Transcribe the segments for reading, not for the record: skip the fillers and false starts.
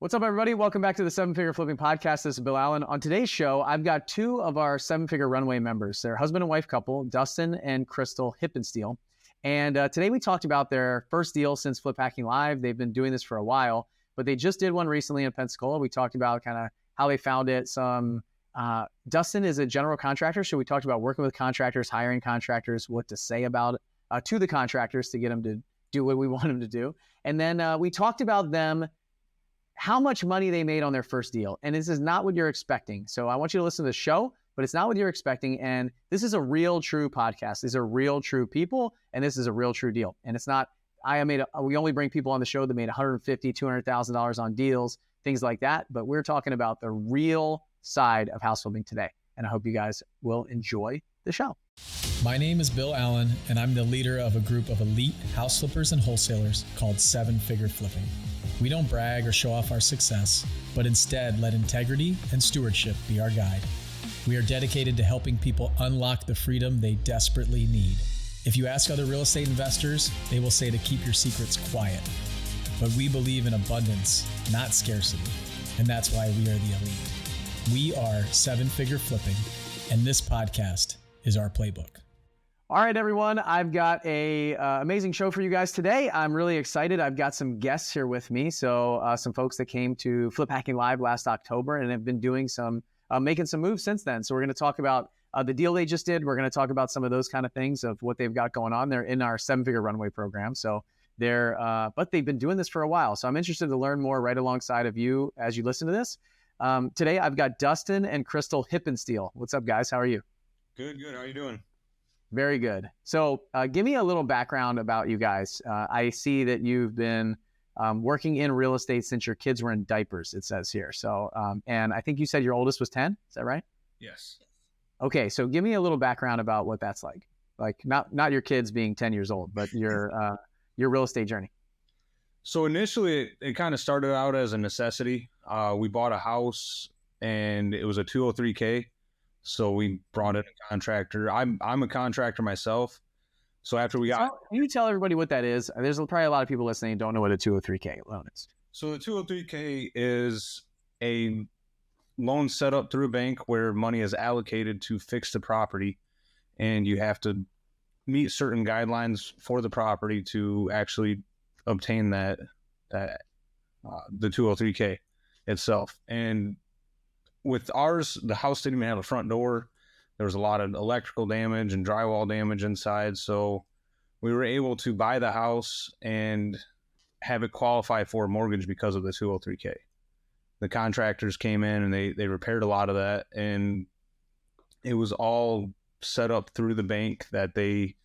What's up, everybody? Welcome back to the Seven Figure Flipping Podcast. This is Bill Allen. On today's show, I've got two of our Seven Figure Runway members. They're husband and wife couple, Dustin and Crystal Hippensteel. And today we talked about their first deal since Flip Hacking Live. They've been doing this for a while, but they just did one recently in Pensacola. We talked about kind of how they found it. Dustin is a general contractor, so we talked about working with contractors, hiring contractors, what to say about it to the contractors to get them to do what we want them to do. And then we talked about them, how much money they made on their first deal. And this is not what you're expecting. So I want you to listen to the show, but it's not what you're expecting. And this is a real, true podcast. These are real, true people. And this is a real, true deal. And it's not, we only bring people on the show that made $150,000, $200,000 on deals, things like that. But we're talking about the real side of house flipping today. And I hope you guys will enjoy the show. My name is Bill Allen, and I'm the leader of a group of elite house flippers and wholesalers called Seven Figure Flipping. We don't brag or show off our success, but instead let integrity and stewardship be our guide. We are dedicated to helping people unlock the freedom they desperately need. If you ask other real estate investors, they will say to keep your secrets quiet. But we believe in abundance, not scarcity, and that's why we are the elite. We are Seven Figure Flipping, and this podcast is our playbook. All right, everyone, I've got a amazing show for you guys today. I'm really excited. I've got some guests here with me. So some folks that came to Flip Hacking Live last October and have been doing making some moves since then. So we're going to talk about the deal they just did. We're going to talk about some of those kind of things of what they've got going on. They're in our Seven Figure Runway program. So but they've been doing this for a while. So I'm interested to learn more right alongside of you as you listen to this. Today, I've got Dustin and Crystal Hippensteel. What's up, guys? How are you? Good. How are you doing? Very good. So give me a little background about you guys. I see that you've been working in real estate since your kids were in diapers, it says here. So, and I think you said your oldest was 10. Is that right? Yes. Okay. So give me a little background about what that's like. Like not your kids being 10 years old, but your real estate journey. So initially it kind of started out as a necessity. We bought a house and it was a 203K. So we brought in a contractor. I'm a contractor myself. So after we got... Can you tell everybody what that is? There's probably a lot of people listening who don't know what a 203K loan is. So the 203K is a loan set up through a bank where money is allocated to fix the property. And you have to meet certain guidelines for the property to actually obtain the 203K itself. And with ours, the house didn't even have a front door. There was a lot of electrical damage and drywall damage inside. So we were able to buy the house and have it qualify for a mortgage because of the 203K. The contractors came in and they repaired a lot of that. And it was all set up through the bank that they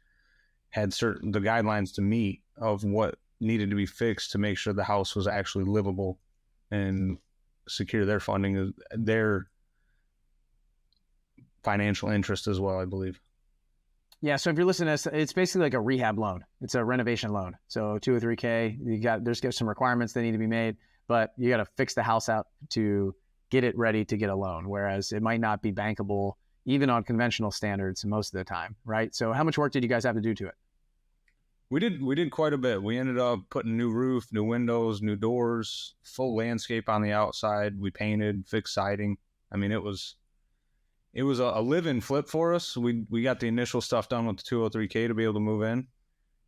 had the guidelines to meet of what needed to be fixed to make sure the house was actually livable and secure their funding, their financial interest as well, I believe. Yeah. So if you're listening to this, it's basically like a rehab loan. It's a renovation loan. So 203K, there's some requirements that need to be made, but you got to fix the house out to get it ready to get a loan. Whereas it might not be bankable even on conventional standards most of the time. Right. So how much work did you guys have to do to it? We did quite a bit. We ended up putting new roof, new windows, new doors, full landscape on the outside. We painted, fixed siding. I mean, it was a live-in flip for us. We got the initial stuff done with the 203K to be able to move in.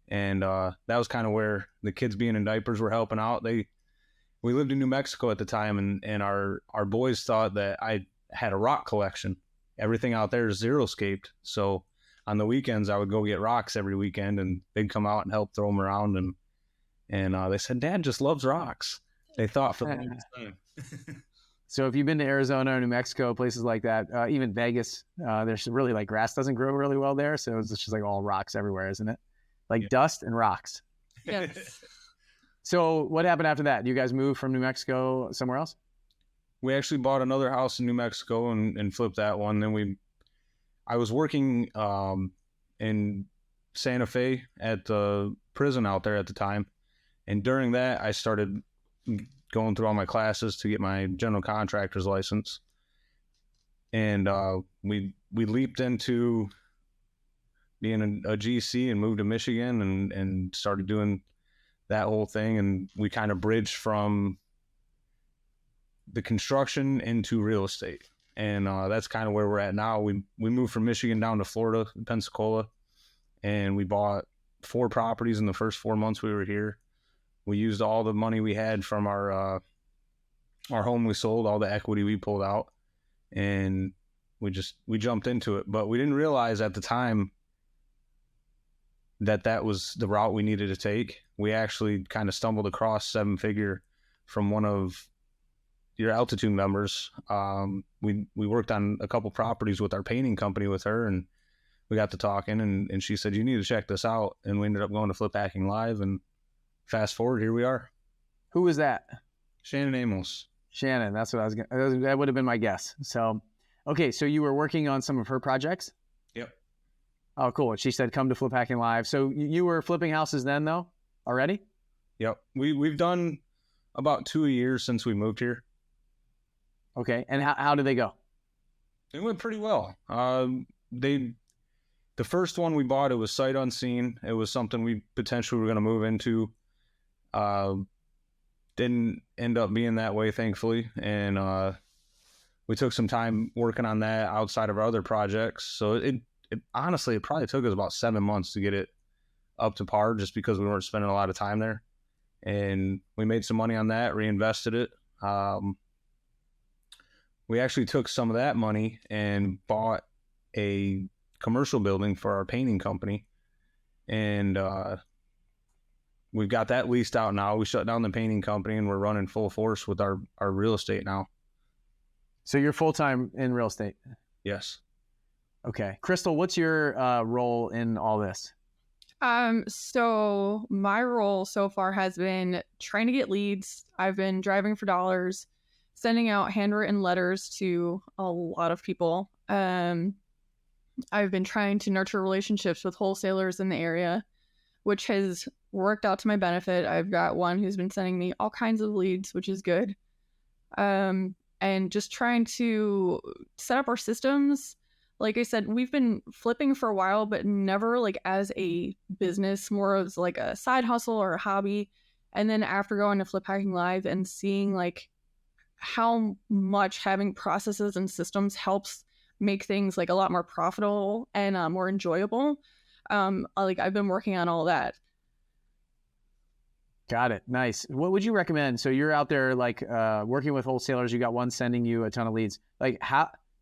And that was kind of where the kids being in diapers were helping out. We lived in New Mexico at the time, and our boys thought that I had a rock collection. Everything out there is xeriscaped. So on the weekends, I would go get rocks every weekend, and they'd come out and help throw them around. And they said, Dad just loves rocks. They thought for the longest time. So if you've been to Arizona or New Mexico, places like that, even Vegas, there's really like grass doesn't grow really well there. So it's just like all rocks everywhere, isn't it? Like dust and rocks. Yes. So what happened after that? You guys moved from New Mexico somewhere else? We actually bought another house in New Mexico and flipped that one. Then I was working in Santa Fe at the prison out there at the time. And during that, I started going through all my classes to get my general contractor's license. And we leaped into being a GC and moved to Michigan and started doing that whole thing. And we kind of bridged from the construction into real estate. And that's kind of where we're at now. We moved from Michigan down to Florida, Pensacola, and we bought 4 properties in the first 4 months we were here. We used all the money we had from our home we sold, all the equity we pulled out, and we jumped into it. But we didn't realize at the time that was the route we needed to take. We actually kind of stumbled across Seven Figure from one of your Altitude members. We worked on a couple properties with our painting company with her, and we got to talking, and she said, you need to check this out. And we ended up going to Flip Hacking Live, and fast forward, here we are. Who was that? Shannon Amos. Shannon, that's what I was going to, that would have been my guess. So, okay, so you were working on some of her projects? Yep. Oh, cool. She said, come to Flip Hacking Live. So you were flipping houses then, though, already? Yep. We've done about 2 years since we moved here. Okay. And how did they go? It went pretty well. The first one we bought, it was sight unseen. It was something we potentially were going to move into. Didn't end up being that way, thankfully. And we took some time working on that outside of our other projects. So it honestly, it probably took us about 7 months to get it up to par, just because we weren't spending a lot of time there. And we made some money on that, reinvested it. We actually took some of that money and bought a commercial building for our painting company. And we've got that leased out now. We shut down the painting company and we're running full force with our real estate now. So you're full-time in real estate? Yes. Okay. Crystal, what's your role in all this? So my role so far has been trying to get leads. I've been driving for dollars, sending out handwritten letters to a lot of people. I've been trying to nurture relationships with wholesalers in the area, which has worked out to my benefit. I've got one who's been sending me all kinds of leads, which is good. And just trying to set up our systems. Like I said, we've been flipping for a while, but never like as a business, more as like a side hustle or a hobby. And then after going to Flip Hacking Live and seeing like how much having processes and systems helps make things like a lot more profitable and more enjoyable. Like I've been working on all that. Got it. Nice. What would you recommend? So you're out there like working with wholesalers. You got one sending you a ton of leads. Like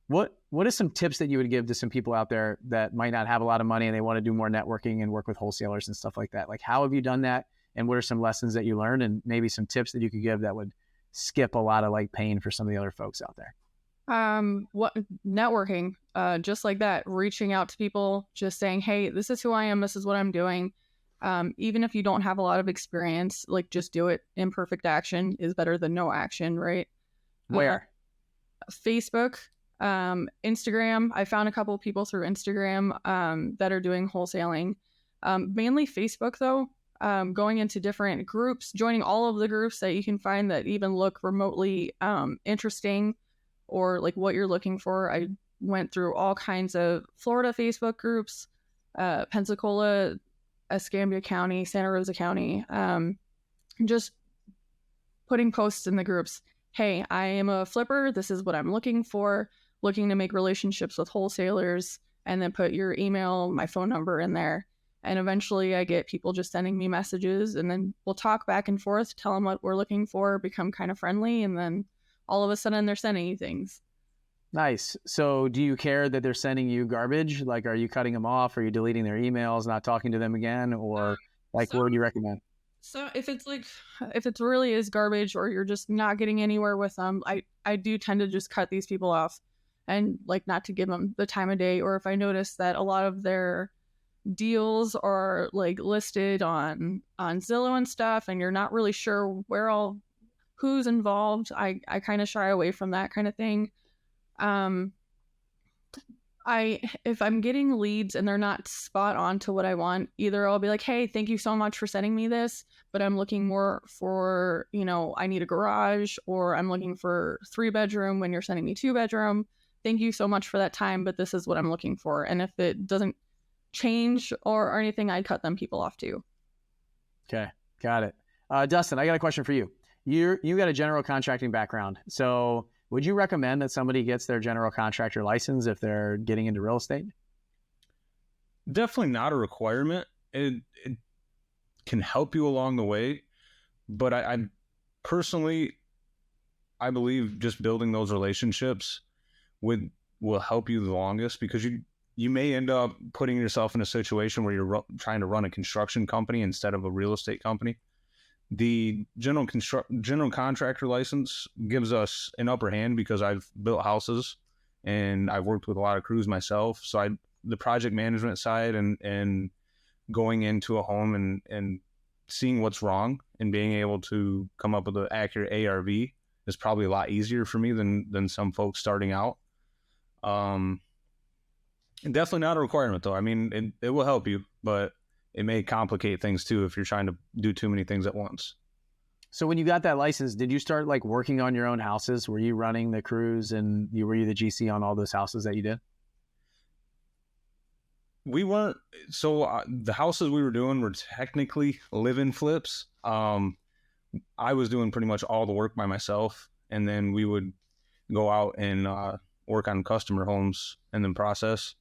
what are some tips that you would give to some people out there that might not have a lot of money and they want to do more networking and work with wholesalers and stuff like that? Like how have you done that? And what are some lessons that you learned, and maybe some tips that you could give that would skip a lot of like pain for some of the other folks out there? What networking, just like that, reaching out to people, just saying, hey, this is who I am. This is what I'm doing. Even if you don't have a lot of experience, like just do it. Imperfect action is better than no action, right? Where? Facebook, Instagram. I found a couple of people through Instagram that are doing wholesaling. Mainly Facebook though. Going into different groups, joining all of the groups that you can find that even look remotely interesting or like what you're looking for. I went through all kinds of Florida Facebook groups, Pensacola, Escambia County, Santa Rosa County, just putting posts in the groups. Hey, I am a flipper. This is what I'm looking for. Looking to make relationships with wholesalers, and then put your email, my phone number in there. And eventually I get people just sending me messages, and then we'll talk back and forth, tell them what we're looking for, become kind of friendly. And then all of a sudden they're sending you things. Nice. So do you care that they're sending you garbage? Like, are you cutting them off? Are you deleting their emails, not talking to them again? Or like, what would you recommend? So if it really is garbage, or you're just not getting anywhere with them, I do tend to just cut these people off and like not to give them the time of day. Or if I notice that a lot of their deals are like listed on Zillow and stuff, and you're not really sure who's involved, I kind of shy away from that kind of thing. If I'm getting leads and they're not spot on to what I want, either I'll be like, hey, thank you so much for sending me this, but I'm looking more for, I need a garage, or I'm looking for 3-bedroom when you're sending me 2-bedroom. Thank you so much for that time, but this is what I'm looking for. And if it doesn't change or anything, I'd cut them people off too. Okay. Got it. Dustin, I got a question for you. you got a general contracting background. So would you recommend that somebody gets their general contractor license if they're getting into real estate? Definitely not a requirement. It can help you along the way, but I personally, I believe just building those relationships will help you the longest, because you may end up putting yourself in a situation where you're trying to run a construction company instead of a real estate company. The general contractor license gives us an upper hand because I've built houses and I've worked with a lot of crews myself. So the project management side and going into a home and seeing what's wrong and being able to come up with an accurate ARV is probably a lot easier for me than some folks starting out. Definitely not a requirement though. I mean, it will help you, but it may complicate things too if you're trying to do too many things at once. So when you got that license, did you start like working on your own houses? Were you running the crews and were you the GC on all those houses that you did? We weren't. So the houses we were doing were technically live-in flips. I was doing pretty much all the work by myself, and then we would go out and work on customer homes and then process.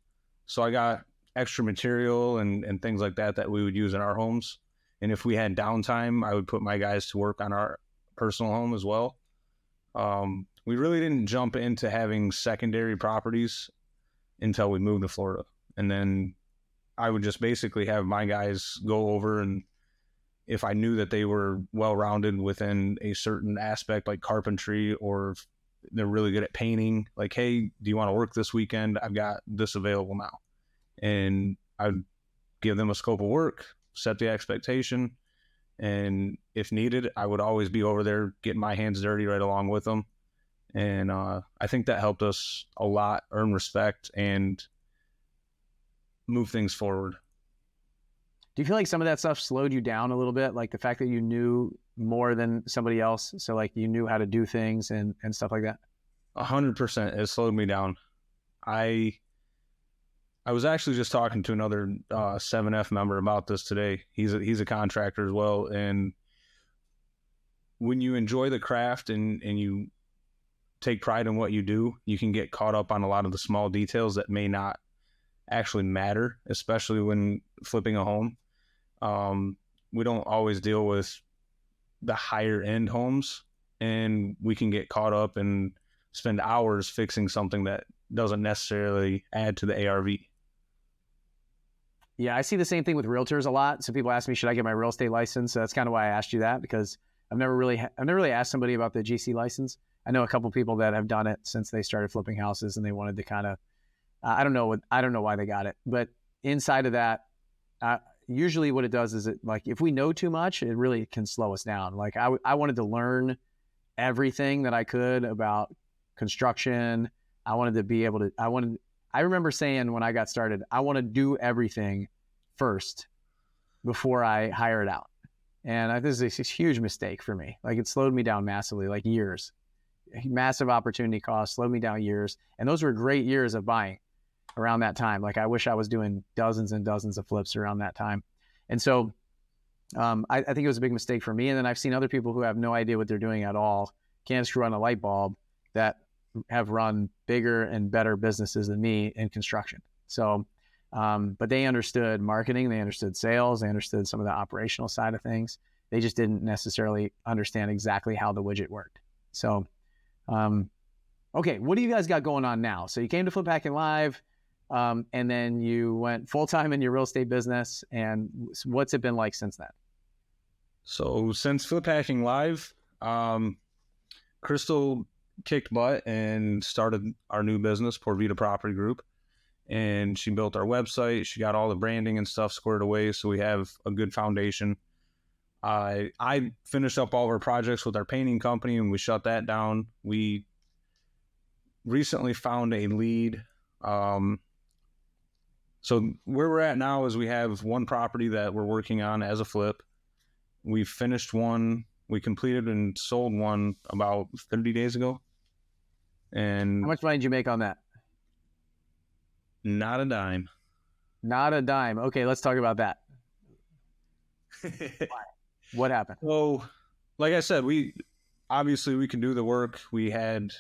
So I got extra material and things like that we would use in our homes. And if we had downtime, I would put my guys to work on our personal home as well. We really didn't jump into having secondary properties until we moved to Florida. And then I would just basically have my guys go over, and if I knew that they were well-rounded within a certain aspect like carpentry, or if they're really good at painting, like, hey, do you want to work this weekend? I've got this available now. And I'd give them a scope of work, set the expectation, and if needed, I would always be over there getting my hands dirty right along with them. And I think that helped us a lot earn respect and move things forward. Do you feel like some of that stuff slowed you down a little bit? Like the fact that you knew more than somebody else, so like you knew how to do things and stuff like that? 100%. It slowed me down. I was actually just talking to another 7F member about this today. He's a contractor as well. And when you enjoy the craft and you take pride in what you do, you can get caught up on a lot of the small details that may not actually matter, especially when flipping a home. We don't always deal with the higher end homes, and we can get caught up and spend hours fixing something that doesn't necessarily add to the ARV. Yeah, I see the same thing with realtors a lot. So people ask me, should I get my real estate license? So that's kind of why I asked you that, because I've never really asked somebody about the GC license. I know a couple people that have done it since they started flipping houses, and they wanted to kind of, I don't know why they got it, but inside of that, usually what it does is it, like, if we know too much, it really can slow us down. Like I wanted to learn everything that I could about construction. I wanted to be able to, I remember saying when I got started, I want to do everything first before I hire it out. And this is a huge mistake for me. Like it slowed me down massively, like years. Massive opportunity cost, slowed me down years. And those were great years of buying around that time. Like I wish I was doing dozens and dozens of flips around that time. And so I think it was a big mistake for me. And then I've seen other people who have no idea what they're doing at all, can't screw on a light bulb, that have run bigger and better businesses than me in construction. So, but they understood marketing, they understood sales, they understood some of the operational side of things. They just didn't necessarily understand exactly how the widget worked. So, okay, what do you guys got going on now? So you came to Flip Hacking Live, and then you went full-time in your real estate business. And what's it been like since then? So since Flip Hacking Live, Crystal kicked butt and started our new business, Porvita Property Group. And she built our website. She got all the branding and stuff squared away, so we have a good foundation. I finished up all of our projects with our painting company, and we shut that down. We recently found a lead. So where we're at now is we have one property that we're working on as a flip. We finished one. We completed and sold one about 30 days ago. And how much money did you make on that? Not a dime. Not a dime. Okay, let's talk about that. What happened? So, like I said, we obviously we can do the work. We had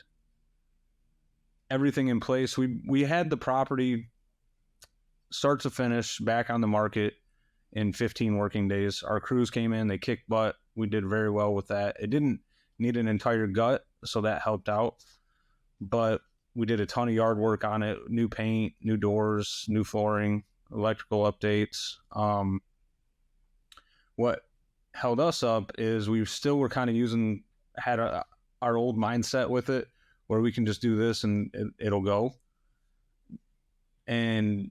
everything in place. We had the property start to finish back on the market in 15 working days. Our crews came in, they kicked butt. We did very well with that. It didn't need an entire gut, so that helped out. But we did a ton of yard work on it, new paint, new doors, new flooring, electrical updates. What held us up is we still were kind of had our old mindset with it, where we can just do this and it'll go. And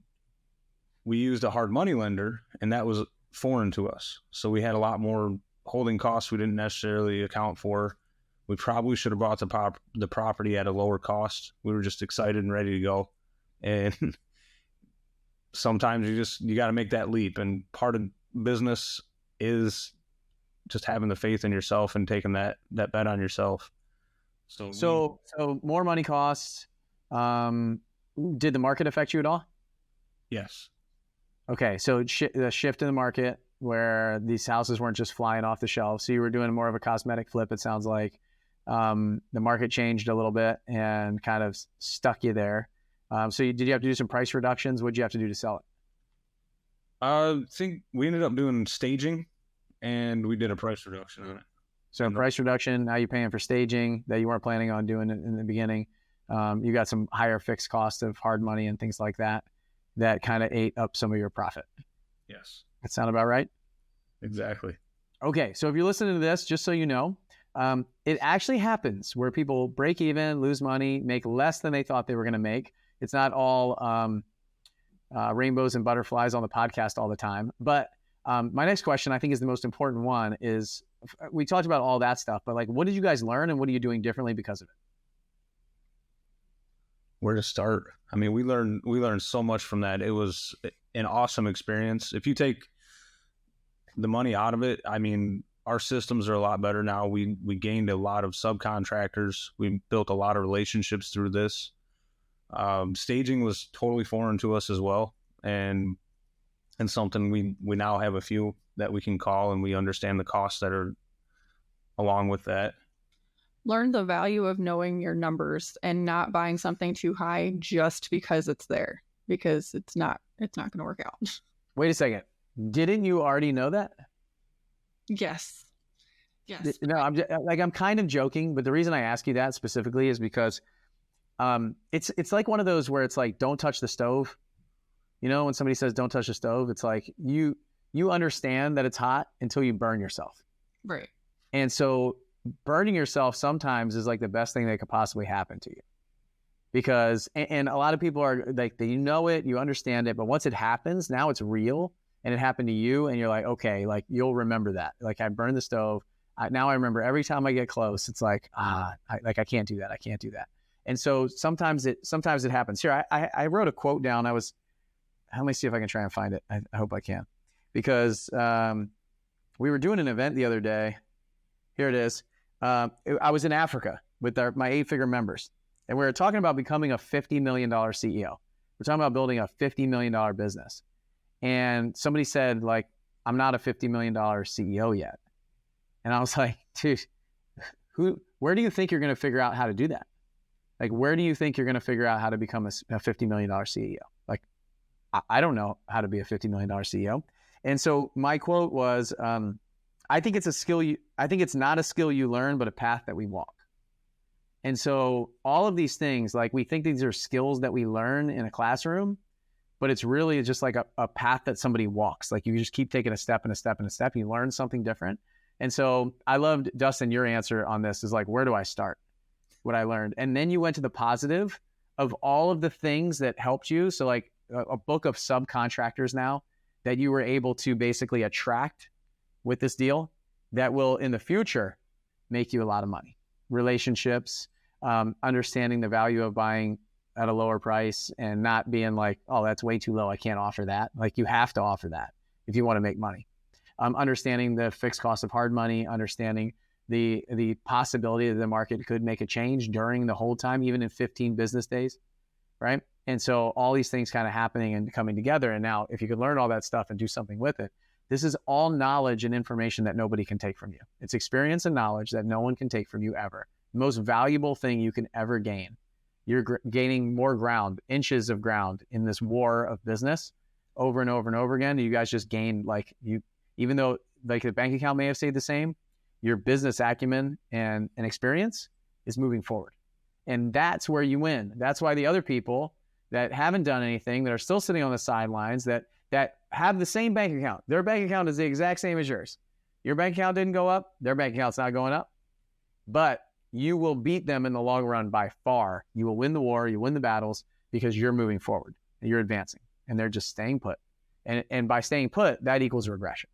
we used a hard money lender, and that was foreign to us. So we had a lot more holding costs we didn't necessarily account for. We probably should have bought the property at a lower cost. We were just excited and ready to go. And sometimes you got to make that leap. And part of business is just having the faith in yourself and taking that bet on yourself. So more money costs. Did the market affect you at all? Yes. Okay, so the shift in the market where these houses weren't just flying off the shelf. So you were doing more of a cosmetic flip, it sounds like. The market changed a little bit and kind of stuck you there. Did you have to do some price reductions? What did you have to do to sell it? I think we ended up doing staging, and we did a price reduction on it. So price reduction, now you're paying for staging that you weren't planning on doing in the beginning. You got some higher fixed cost of hard money and things like that kind of ate up some of your profit. Yes. That sound about right? Exactly. Okay, so if you're listening to this, just so you know, it actually happens where people break even, lose money, make less than they thought they were going to make. It's not all rainbows and butterflies on the podcast all the time. But my next question, I think, is the most important one. Is we talked about all that stuff, but like, what did you guys learn, and what are you doing differently because of it? Where to start? I mean, we learned so much from that. It was an awesome experience. If you take the money out of it, I mean, our systems are a lot better now. We gained a lot of subcontractors. We built a lot of relationships through this. Staging was totally foreign to us as well, and something we now have a few that we can call, and we understand the costs that are along with that. Learn the value of knowing your numbers and not buying something too high just because it's there, because it's not going to work out. Wait a second. Didn't you already know that? Yes. No, I'm kind of joking, but the reason I ask you that specifically is because it's like one of those where it's like, don't touch the stove. You know, when somebody says don't touch the stove, it's like you understand that it's hot until you burn yourself. Right. And so burning yourself sometimes is like the best thing that could possibly happen to you, because and a lot of people are like, you know it, you understand it, but once it happens, now it's real, and it happened to you, and you're like, okay, like you'll remember that. Like, I burned the stove. Now I remember every time I get close, it's like, I can't do that. I can't do that. And so sometimes it happens. Here, I wrote a quote down. Let me see if I can try and find it. I hope I can, because we were doing an event the other day. Here it is. I was in Africa with my 8-figure members, and we were talking about becoming a $50 million CEO. We're talking about building a $50 million business. And somebody said, like, I'm not a $50 million CEO yet. And I was like, dude, where do you think you're going to figure out how to do that? Like, where do you think you're going to figure out how to become a $50 million CEO? Like, I don't know how to be a $50 million CEO. And so my quote was, I think it's a skill. I think it's not a skill you learn, but a path that we walk. And so all of these things, like, we think these are skills that we learn in a classroom, but it's really just like a path that somebody walks. Like, you just keep taking a step and a step and a step, and you learn something different. And so I loved, Dustin, your answer on this is like, where do I start? What I learned. And then you went to the positive of all of the things that helped you. So like a book of subcontractors now that you were able to basically attract with this deal that will in the future make you a lot of money. Relationships, understanding the value of buying at a lower price and not being like, oh, that's way too low, I can't offer that. Like, you have to offer that if you want to make money. Understanding the fixed cost of hard money, understanding the possibility that the market could make a change during the whole time, even in 15 business days, right? And so all these things kind of happening and coming together. And now if you could learn all that stuff and do something with it, This is all knowledge and information that nobody can take from you. It's experience and knowledge that no one can take from you ever. The most valuable thing you can ever gain. You're gaining more ground, inches of ground in this war of business over and over and over again. You guys just gained, like, you, even though like the bank account may have stayed the same, your business acumen and experience is moving forward. And that's where you win. That's why the other people that haven't done anything, that are still sitting on the sidelines, that have the same bank account. Their bank account is the exact same as yours. Your bank account didn't go up. Their bank account's not going up. But you will beat them in the long run by far. You will win the war. You win the battles because you're moving forward and you're advancing. And they're just staying put. And by staying put, that equals regression.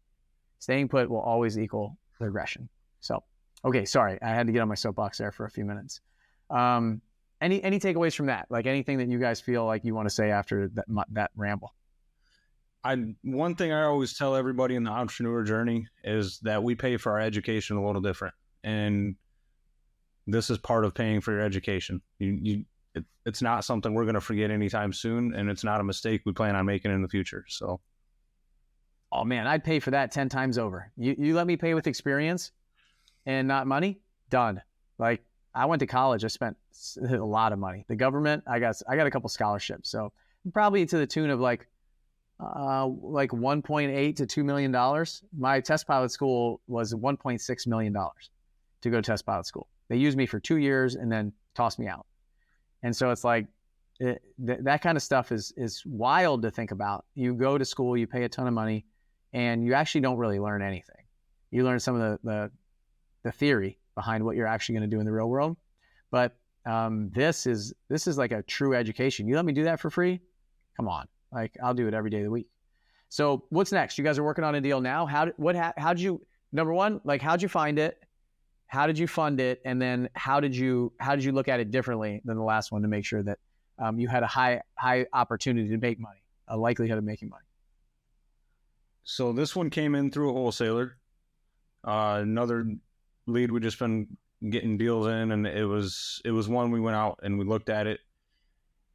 Staying put will always equal regression. So, okay, sorry. I had to get on my soapbox there for a few minutes. Any takeaways from that? Like anything that you guys feel like you want to say after that ramble? One thing I always tell everybody in the entrepreneur journey is that we pay for our education a little different, and this is part of paying for your education. It's not something we're going to forget anytime soon, and it's not a mistake we plan on making in the future. So, oh man, I'd pay for that 10 times over. You let me pay with experience and not money. Done. Like, I went to college. I spent a lot of money. The government, I got a couple scholarships, so probably to the tune of like 1.8 to $2 million. My test pilot school was $1.6 million to go to test pilot school. They used me for 2 years and then tossed me out. And so it's like that kind of stuff is wild to think about. You go to school, you pay a ton of money, and you actually don't really learn anything. You learn some of the theory behind what you're actually going to do in the real world. But this is like a true education. You let me do that for free? Come on. Like, I'll do it every day of the week. So what's next? You guys are working on a deal now. How'd you, number one, like, how'd you find it? How did you fund it? And then how did you look at it differently than the last one to make sure that you had a high opportunity to make money, a likelihood of making money? So this one came in through a wholesaler. Another lead we just been getting deals in, and it was one we went out and we looked at it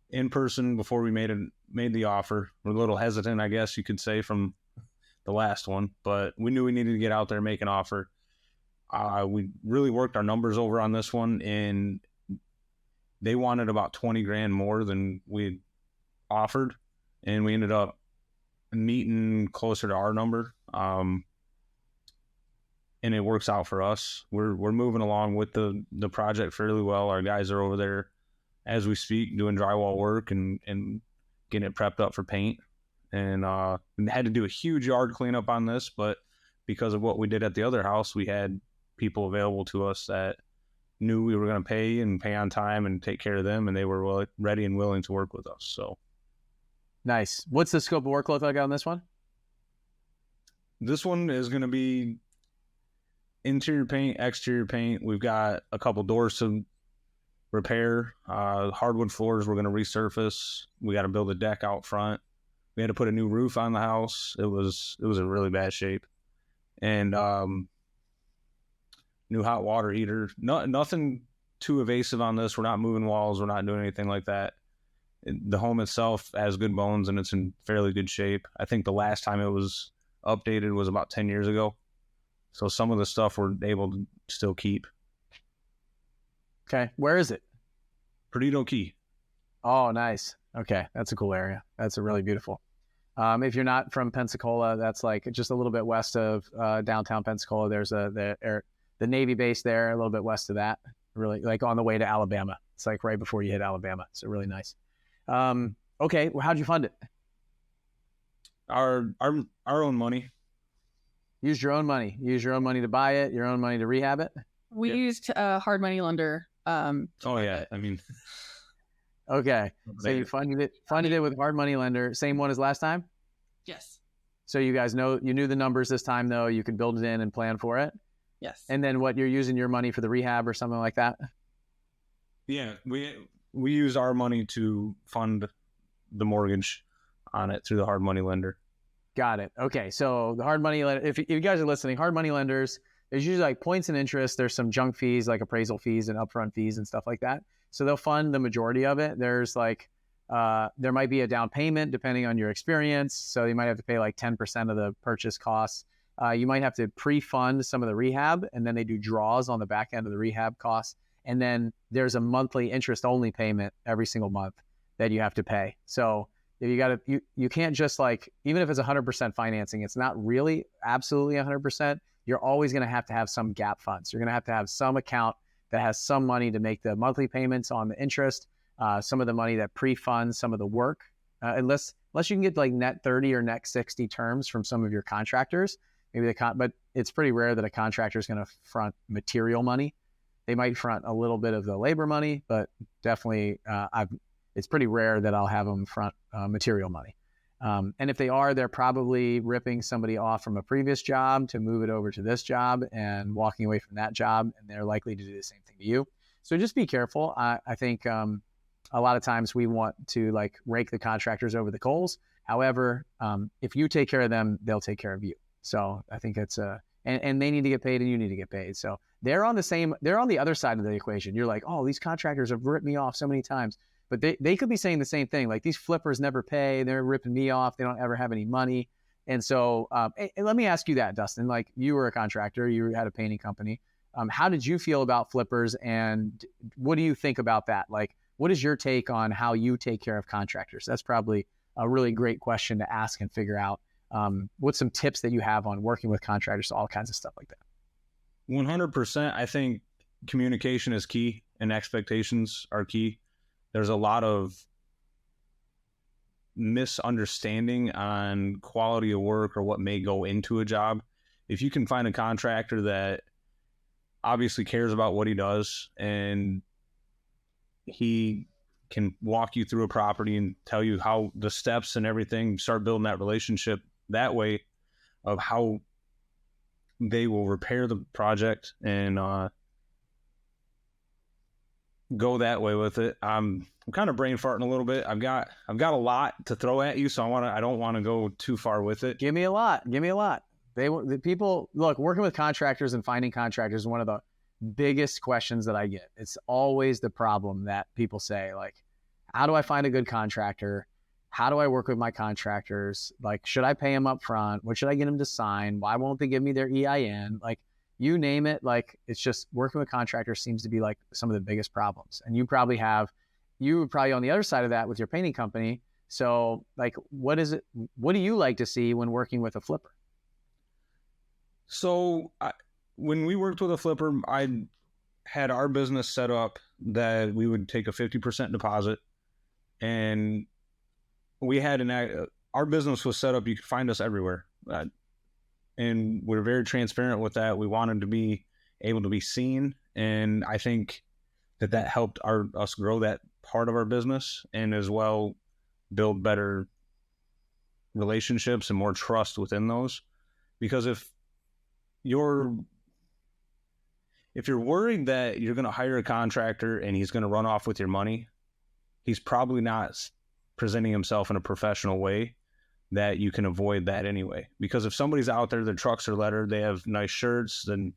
in person before we made the offer. We're a little hesitant, I guess you could say, from the last one, but we knew we needed to get out there and make an offer. We really worked our numbers over on this one, and they wanted about 20 grand more than we offered, and we ended up meeting closer to our number. And it works out for us. We're moving along with the project fairly well. Our guys are over there as we speak doing drywall work and getting it prepped up for paint. And had to do a huge yard cleanup on this, but because of what we did at the other house, we had people available to us that knew we were going to pay on time and take care of them, and they were ready and willing to work with us. So nice. What's the scope of work look like on this one? This one is going to be interior paint, exterior paint. We've got a couple doors to repair. Hardwood floors we're going to resurface. We got to build a deck out front. We had to put a new roof on the house. It was in really bad shape. And new hot water heater. Nothing too evasive on this. We're not moving walls. We're not doing anything like that. The home itself has good bones and it's in fairly good shape. I think the last time it was updated was about 10 years ago. So some of the stuff we're able to still keep. Okay. Where is it? Perdido Key. Oh, nice. Okay. That's a cool area. That's a really beautiful. If you're not from Pensacola, that's like just a little bit west of downtown Pensacola. There's the Navy base there, a little bit west of that, really like on the way to Alabama. It's like right before you hit Alabama. So really nice. Okay. Well, how'd you fund it? Our own money. Used your own money. Use your own money to buy it, your own money to rehab it? We used a hard money lender. Oh yeah. I mean, okay. So you funded it with hard money lender. Same one as last time? Yes. So you guys you knew the numbers this time though. You could build it in and plan for it. Yes. And then what, you're using your money for the rehab or something like that? Yeah. We used our money to fund the mortgage on it through the hard money lender. Got it. Okay. So the hard money lender, if you guys are listening, hard money lenders, there's usually like points and interest. There's some junk fees, like appraisal fees and upfront fees and stuff like that. So they'll fund the majority of it. There's like There might be a down payment depending on your experience. So you might have to pay like 10% of the purchase costs. You might have to pre-fund some of the rehab, and then they do draws on the back end of the rehab costs. And then there's a monthly interest-only payment every single month that you have to pay. So if you can't just like, even if it's 100% financing, it's not really absolutely 100%. You're always going to have some gap funds. You're going to have some account that has some money to make the monthly payments on the interest, some of the money that pre-funds some of the work, unless you can get like net 30 or net 60 terms from some of your contractors. But it's pretty rare that a contractor is going to front material money. They might front a little bit of the labor money, but definitely it's pretty rare that I'll have them front material money. And if they are, they're probably ripping somebody off from a previous job to move it over to this job and walking away from that job, and they're likely to do the same thing to you. So just be careful. I think a lot of times we want to like rake the contractors over the coals. However, if you take care of them, they'll take care of you. So I think it's and they need to get paid and you need to get paid. So they're on the other side of the equation. You're like, oh, these contractors have ripped me off so many times. But they could be saying the same thing. Like, these flippers never pay. They're ripping me off. They don't ever have any money. And so and let me ask you that, Dustin. Like, you were a contractor. You had a painting company. How did you feel about flippers? And what do you think about that? Like, what is your take on how you take care of contractors? That's probably a really great question to ask and figure out. What's some tips that you have on working with contractors, all kinds of stuff like that? 100%. I think communication is key and expectations are key. There's a lot of misunderstanding on quality of work or what may go into a job. If you can find a contractor that obviously cares about what he does and he can walk you through a property and tell you how the steps and everything, start building that relationship that way of how they will repair the project and go that way with it. I'm kind of brain farting a little bit. I've got a lot to throw at you, so I don't want to go too far with it. Give me a lot. The people, look, working with contractors and finding contractors is one of the biggest questions that I get. It's always the problem that people say, like, how do I find a good contractor? How do I work with my contractors? Like, should I pay them up front? What should I get them to sign? Why won't they give me their EIN? Like, you name it. Like, it's just working with contractors seems to be like some of the biggest problems. And you were probably on the other side of that with your painting company. So like, what do you like to see when working with a flipper? So when we worked with a flipper, I had our business set up that we would take a 50% deposit, and we had our business was set up. You could find us everywhere. And we're very transparent with that. We wanted to be able to be seen. And I think that helped us grow that part of our business, and as well build better relationships and more trust within those. Because if you're worried that you're going to hire a contractor and he's going to run off with your money, he's probably not presenting himself in a professional way that you can avoid that anyway. Because if somebody's out there, their trucks are lettered, they have nice shirts, then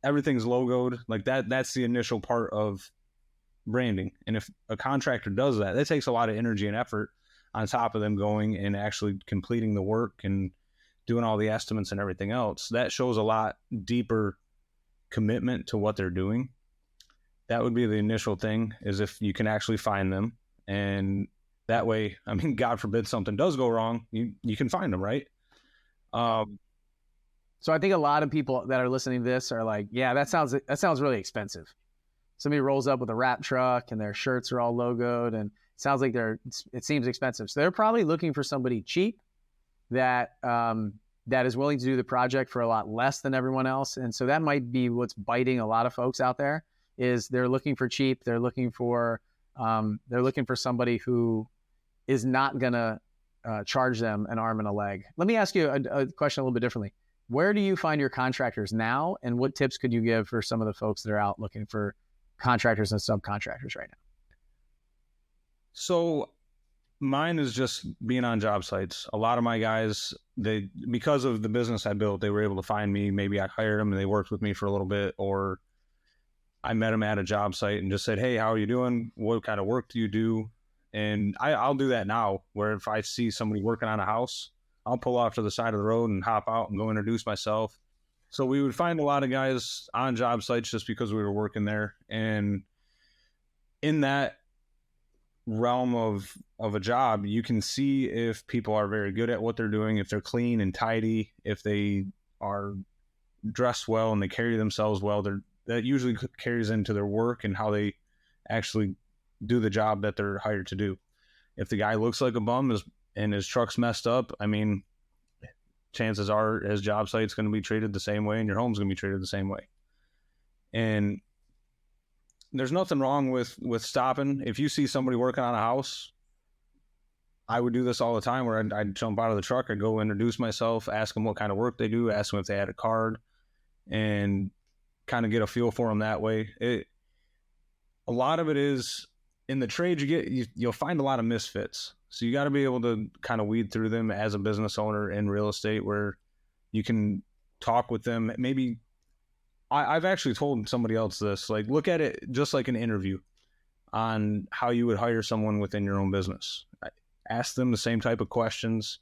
everything's logoed, like that's the initial part of branding. And if a contractor does that takes a lot of energy and effort on top of them going and actually completing the work and doing all the estimates and everything else. That shows a lot deeper commitment to what they're doing. That would be the initial thing, is if you can actually find them. And that way, I mean, God forbid something does go wrong, you can find them, right? So I think a lot of people that are listening to this are like, yeah, that sounds really expensive. Somebody rolls up with a wrap truck and their shirts are all logoed, and it sounds like it seems expensive. So they're probably looking for somebody cheap that is willing to do the project for a lot less than everyone else. And so that might be what's biting a lot of folks out there, is they're looking for cheap. They're looking for somebody who is not going to charge them an arm and a leg. Let me ask you a question a little bit differently. Where do you find your contractors now, and what tips could you give for some of the folks that are out looking for contractors and subcontractors right now? So mine is just being on job sites. A lot of my guys, because of the business I built, they were able to find me. Maybe I hired them and they worked with me for a little bit, or I met them at a job site and just said, hey, how are you doing? What kind of work do you do? And I'll do that now, where if I see somebody working on a house, I'll pull off to the side of the road and hop out and go introduce myself. So we would find a lot of guys on job sites just because we were working there. And in that realm of a job, you can see if people are very good at what they're doing, if they're clean and tidy, if they are dressed well and they carry themselves well. That usually carries into their work and how they actually do the job that they're hired to do. If the guy looks like a bum and his truck's messed up, I mean, chances are his job site's going to be treated the same way and your home's going to be treated the same way. And there's nothing wrong with stopping. If you see somebody working on a house, I would do this all the time where I'd jump out of the truck, I'd go introduce myself, ask them what kind of work they do, ask them if they had a card, and kind of get a feel for them that way. A lot of it is in the trade you'll find a lot of misfits. So you got to be able to kind of weed through them as a business owner in real estate, where you can talk with them. Maybe I've actually told somebody else this, like, look at it just like an interview on how you would hire someone within your own business. Ask them the same type of questions,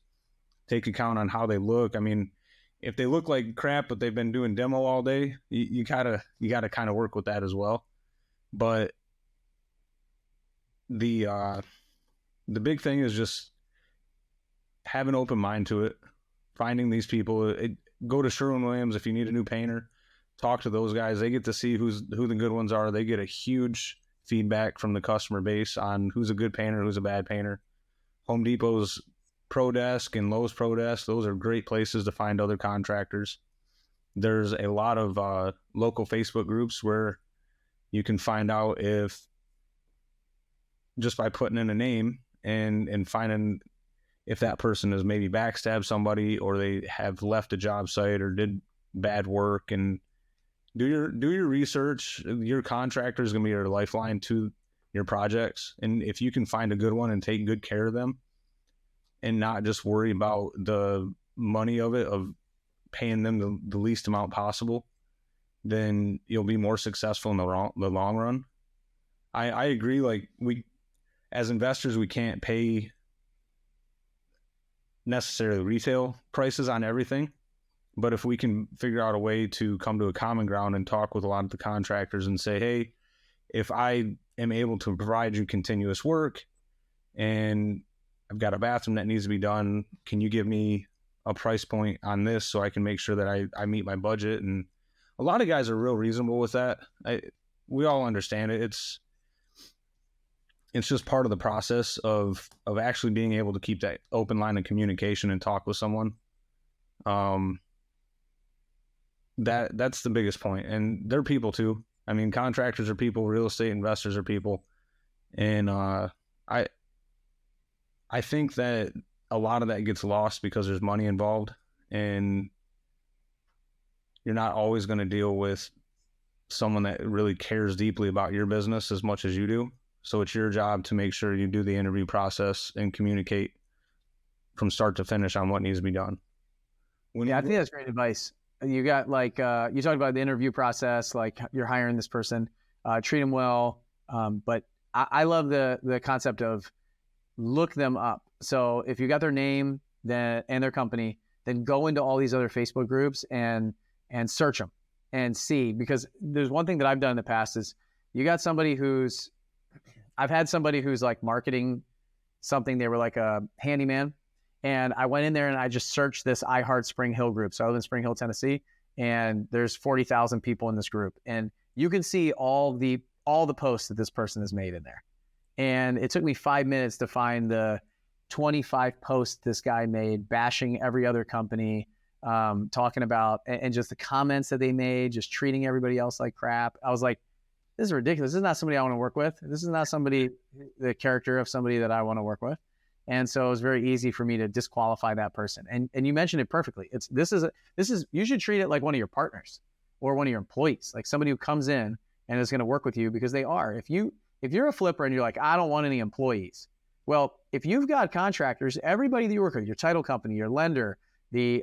take account on how they look. I mean, if they look like crap, but they've been doing demo all day, you gotta kind of work with that as well. But the big thing is just have an open mind to it. Finding these people, go to Sherwin-Williams if you need a new painter. Talk to those guys. They get to see who the good ones are. They get a huge feedback from the customer base on who's a good painter, who's a bad painter. Home Depot's Pro Desk and Lowe's Pro Desk, those are great places to find other contractors. There's a lot of local Facebook groups where you can find out if, just by putting in a name and finding if that person has maybe backstabbed somebody or they have left a job site or did bad work, and do your research. Your contractor is going to be your lifeline to your projects. And if you can find a good one and take good care of them and not just worry about the money of it, of paying them the least amount possible, then you'll be more successful in the long run. I agree. Like, as investors, we can't pay necessarily retail prices on everything. But if we can figure out a way to come to a common ground and talk with a lot of the contractors and say, hey, if I am able to provide you continuous work and I've got a bathroom that needs to be done, can you give me a price point on this so I can make sure that I meet my budget? And a lot of guys are real reasonable with that. We all understand it. It's just part of the process of actually being able to keep that open line of communication and talk with someone. That's the biggest point. And they're people too. I mean, contractors are people, real estate investors are people. And I think that a lot of that gets lost because there's money involved, and you're not always going to deal with someone that really cares deeply about your business as much as you do. So it's your job to make sure you do the interview process and communicate from start to finish on what needs to be done. I think that's great advice. You got like, you talked about the interview process, like you're hiring this person, treat them well. But I love the concept of look them up. So if you got their name and their company, then go into all these other Facebook groups and search them and see, because there's one thing that I've done in the past is I've had somebody who's like marketing something. They were like a handyman. And I went in there and I just searched this I Heart Spring Hill group. So I live in Spring Hill, Tennessee, and there's 40,000 people in this group. And you can see all the posts that this person has made in there. And it took me 5 minutes to find the 25 posts this guy made, bashing every other company, talking about, and just the comments that they made, just treating everybody else like crap. I was like, this is ridiculous. This is not somebody I want to work with. This is not the character of somebody that I want to work with. And so it was very easy for me to disqualify that person. And you mentioned it perfectly. This is you should treat it like one of your partners or one of your employees, like somebody who comes in and is going to work with you, because they are. If you're a flipper and you're like, I don't want any employees. Well, if you've got contractors, everybody that you work with, your title company, your lender, the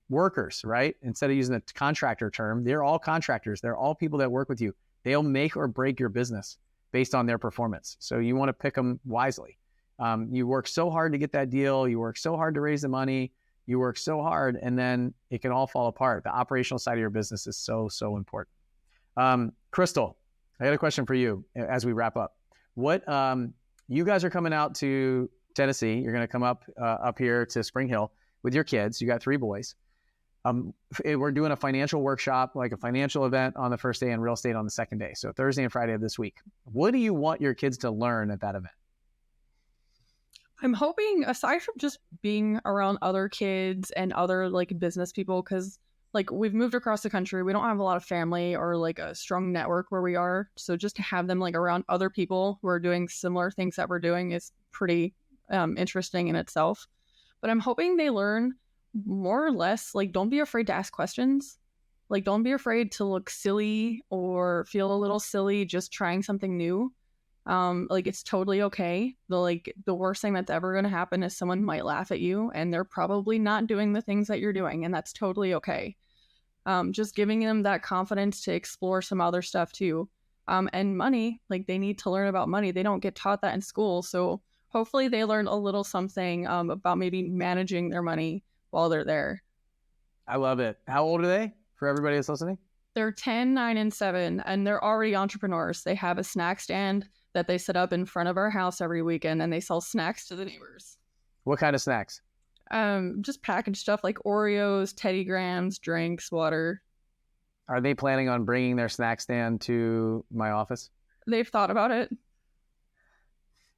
workers, right? Instead of using the contractor term, they're all contractors. They're all people that work with you. They'll make or break your business. based on their performance. So you want to pick them wisely. You work so hard to get that deal. You work so hard to raise the money. You work so hard, and then it can all fall apart. The operational side of your business is so, so important. Crystal, I got a question for you as we wrap up. What you guys are coming out to Tennessee. You're going to come up here to Spring Hill with your kids. You got 3 boys. We're doing a financial workshop, like a financial event on the first day and real estate on the second day. So Thursday and Friday of this week. What do you want your kids to learn at that event? I'm hoping, aside from just being around other kids and other like business people, because like we've moved across the country, we don't have a lot of family or like a strong network where we are. So just to have them like around other people who are doing similar things that we're doing is pretty interesting in itself. But I'm hoping they learn more or less, like, don't be afraid to ask questions. Like, don't be afraid to look silly or feel a little silly just trying something new. Like, it's totally okay. The worst thing that's ever going to happen is someone might laugh at you and they're probably not doing the things that you're doing, and that's totally okay. Just giving them that confidence to explore some other stuff too. And money, like, they need to learn about money. They don't get taught that in school. So hopefully they learn a little something about maybe managing their money while they're there. I love it. How old are they, for everybody that's listening? They're 10, 9, and 7, and they're already entrepreneurs. They have a snack stand that they set up in front of our house every weekend, and they sell snacks to the neighbors. What kind of snacks? Just packaged stuff like Oreos, Teddy Grahams, drinks, water. Are they planning on bringing their snack stand to my office? They've thought about it.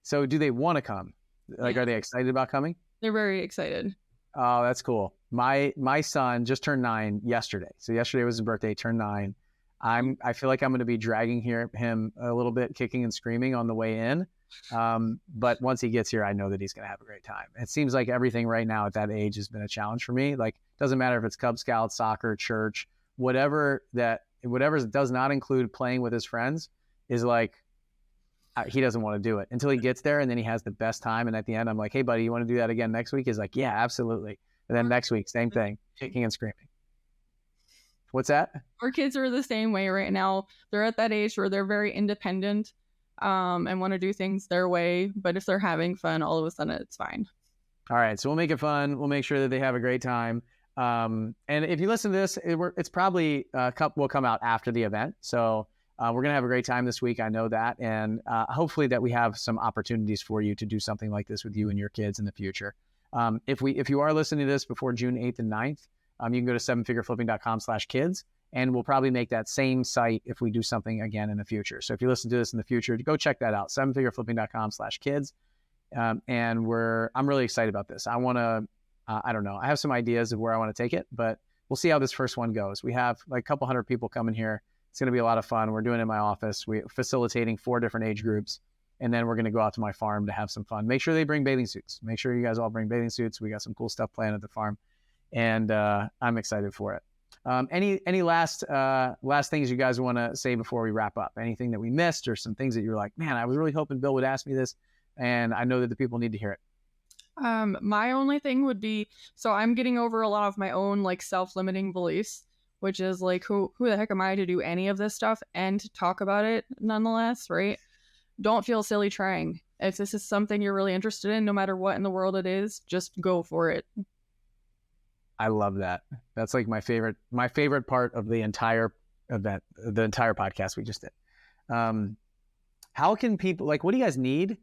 So do they want to come? Like, Are they excited about coming? They're very excited. Oh, that's cool. My son just turned 9 yesterday. So yesterday was his birthday, turned 9. I feel like I'm going to be dragging him a little bit, kicking and screaming on the way in. But once he gets here, I know that he's going to have a great time. It seems like everything right now at that age has been a challenge for me. Like, doesn't matter if it's Cub Scouts, soccer, church, whatever does not include playing with his friends is like, he doesn't want to do it until he gets there, and then he has the best time. And at the end, I'm like, hey, buddy, you want to do that again next week? He's like, yeah, absolutely. And then next week, same thing, kicking and screaming. What's that? Our kids are the same way right now. They're at that age where they're very independent and want to do things their way. But if they're having fun, all of a sudden it's fine. All right. So we'll make it fun. We'll make sure that they have a great time. And if you listen to this, it's probably will come out after the event. So we're going to have a great time this week. I know that. And hopefully that we have some opportunities for you to do something like this with you and your kids in the future. If you are listening to this before June 8th and 9th, you can go to sevenfigureflipping.com/kids, and we'll probably make that same site if we do something again in the future. So if you listen to this in the future, go check that out, sevenfigureflipping.com/kids. And I'm really excited about this. I want to, I don't know, I have some ideas of where I want to take it, but we'll see how this first one goes. We have like a couple hundred people coming here. It's going to be a lot of fun. We're doing it in my office. We're facilitating 4 different age groups. And then we're going to go out to my farm to have some fun. Make sure they bring bathing suits. Make sure you guys all bring bathing suits. We got some cool stuff planned at the farm. And I'm excited for it. Any last things you guys want to say before we wrap up? Anything that we missed, or some things that you're like, man, I was really hoping Bill would ask me this, and I know that the people need to hear it. My only thing would be, so I'm getting over a lot of my own like self-limiting beliefs, which is like, who the heck am I to do any of this stuff and to talk about it nonetheless, right? Don't feel silly trying. If this is something you're really interested in, no matter what in the world it is, just go for it. I love that. That's like my favorite part of the entire event, the entire podcast we just did. How can people, like, what do you guys need?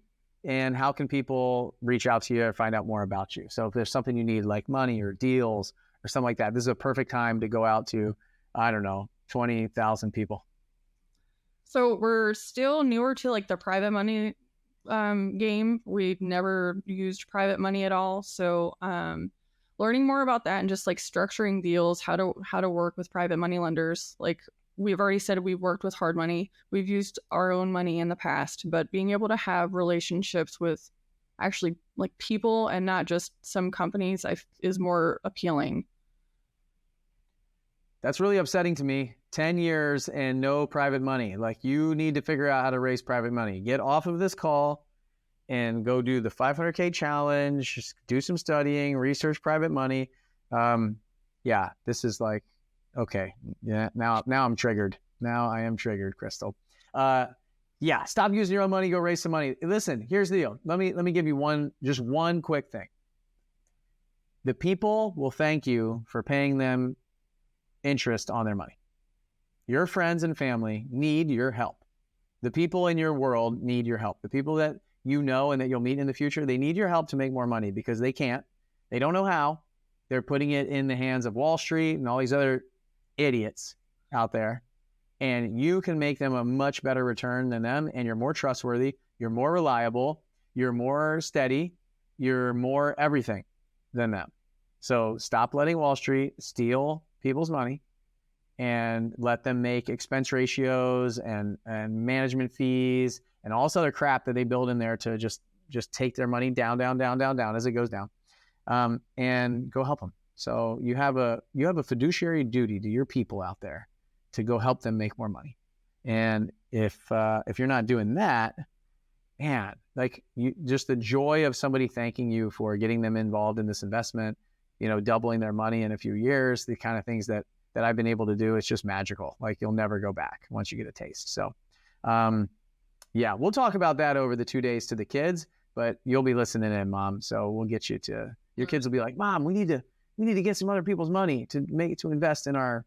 And how can people reach out to you or find out more about you? So if there's something you need, like money or deals or something like that, this is a perfect time to go out to, I don't know, 20,000 people. So we're still newer to like the private money game. We've never used private money at all. So learning more about that and just like structuring deals, how to work with private money lenders. Like we've already said, we've worked with hard money. We've used our own money in the past, but being able to have relationships with actually like people and not just some companies is more appealing. That's really upsetting to me. 10 years and no private money. Like, you need to figure out how to raise private money. Get off of this call and go do the 500K challenge, just do some studying, research private money. Yeah, this is like, okay. Yeah, now I'm triggered. Now I am triggered, Crystal. Yeah, stop using your own money, go raise some money. Listen, here's the deal. Let me give you one quick thing. The people will thank you for paying them interest on their money. Your friends and family need your help. The people in your world need your help. The people that you know and that you'll meet in the future, they need your help to make more money because they can't. They don't know how. They're putting it in the hands of Wall Street and all these other idiots out there. And you can make them a much better return than them. And you're more trustworthy. You're more reliable. You're more steady. You're more everything than them. So stop letting Wall Street steal people's money and let them make expense ratios and management fees and all this other crap that they build in there to just take their money down as it goes down, and go help them. So you have a fiduciary duty to your people out there to go help them make more money. And if you're not doing that, man, like just the joy of somebody thanking you for getting them involved in this investment, doubling their money in a few years, the kind of things that I've been able to do, it's just magical. Like you'll never go back once you get a taste. So, yeah, we'll talk about that over the 2 days to the kids, but you'll be listening in, Mom. So we'll get you to, your kids will be like, Mom, we need to get some other people's money to invest in our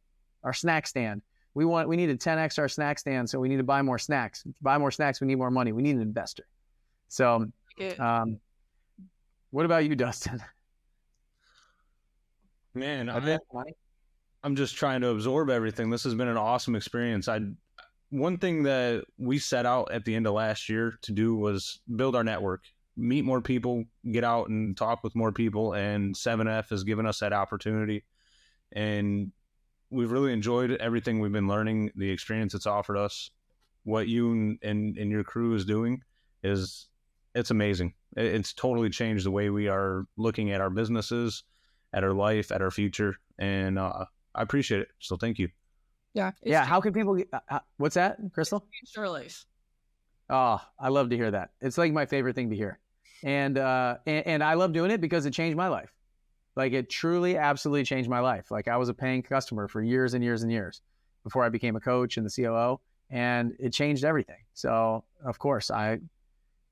snack stand. We need to 10x our snack stand. So we need to buy more snacks. To buy more snacks, we need more money. We need an investor. So, what about you, Dustin? Man, I'm just trying to absorb everything. This has been an awesome experience. One thing that we set out at the end of last year to do was build our network, meet more people, get out and talk with more people, and 7F has given us that opportunity. And we've really enjoyed everything we've been learning, the experience it's offered us. What you and your crew is doing it's amazing. It's totally changed the way we are looking at our businesses, at our life, at our future. And I appreciate it. So thank you. Yeah. Yeah. How can people get, what's that, Crystal? Your life. Oh, I love to hear that. It's like my favorite thing to hear. And I love doing it because it changed my life. Like it truly, absolutely changed my life. Like I was a paying customer for years and years and years before I became a coach and the COO, and it changed everything. So of course I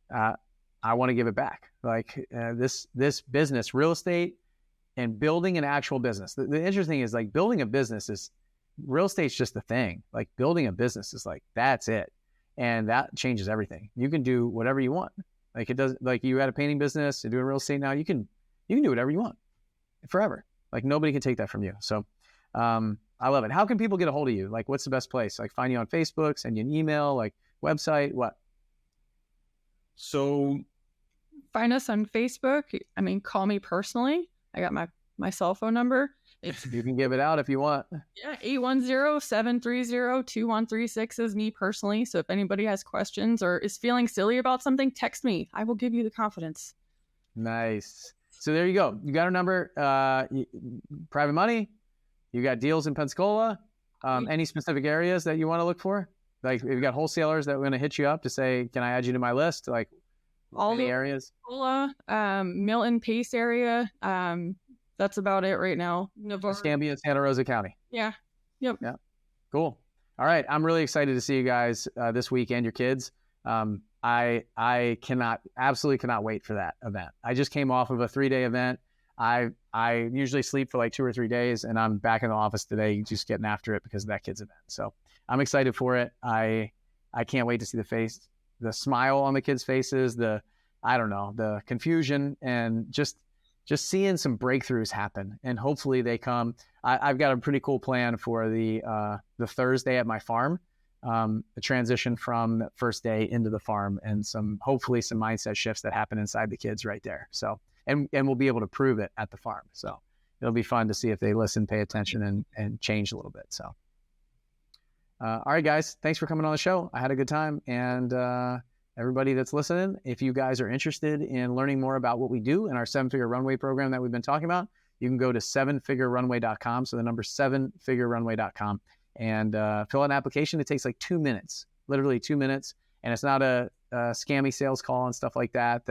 want to give it back. Like this business, real estate, and building an actual business. The interesting is like building a business is, real estate's just the thing. Like building a business is like, that's it. And that changes everything. You can do whatever you want. Like it does, like you had a painting business, you're doing real estate now, you can do whatever you want forever. Like nobody can take that from you. So I love it. How can people get a hold of you? Like what's the best place? Like find you on Facebook, send you an email, like website, what? So find us on Facebook. I mean, call me personally. I got my cell phone number. You can give it out if you want. Yeah, 810-730-2136 is me personally. So if anybody has questions or is feeling silly about something, text me. I will give you the confidence. Nice. So there you go. You got our number. Private money. You got deals in Pensacola. Any specific areas that you want to look for? Like if you got wholesalers that are going to hit you up to say, can I add you to my list? Like all the areas. Pensacola, Milton, Pace area. That's about it right now. Escambia, Santa Rosa County. Yeah. Yep. Yeah. Cool. All right. I'm really excited to see you guys this weekend, your kids. I absolutely cannot wait for that event. I just came off of a 3-day event. I usually sleep for like 2 or 3 days, and I'm back in the office today just getting after it because of that kid's event. So I'm excited for it. I can't wait to see the smile on the kids' faces, the confusion, and just seeing some breakthroughs happen. And hopefully they come. I've got a pretty cool plan for the Thursday at my farm, the transition from the first day into the farm, and hopefully some mindset shifts that happen inside the kids right there. So, and we'll be able to prove it at the farm. So it'll be fun to see if they listen, pay attention, and change a little bit. So, all right, guys, thanks for coming on the show. I had a good time. And everybody that's listening, if you guys are interested in learning more about what we do in our 7-Figure Runway program that we've been talking about, you can go to 7figurerunway.com. So the number 7figurerunway.com, and fill out an application. It takes like 2 minutes, literally 2 minutes. And it's not a scammy sales call and stuff like that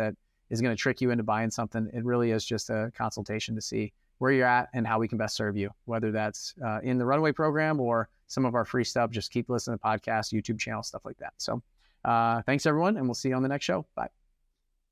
is going to trick you into buying something. It really is just a consultation to see where you're at and how we can best serve you, whether that's in the Runway program or some of our free stuff. Just keep listening to podcasts, YouTube channel, stuff like that. So Thanks, everyone, and we'll see you on the next show. Bye.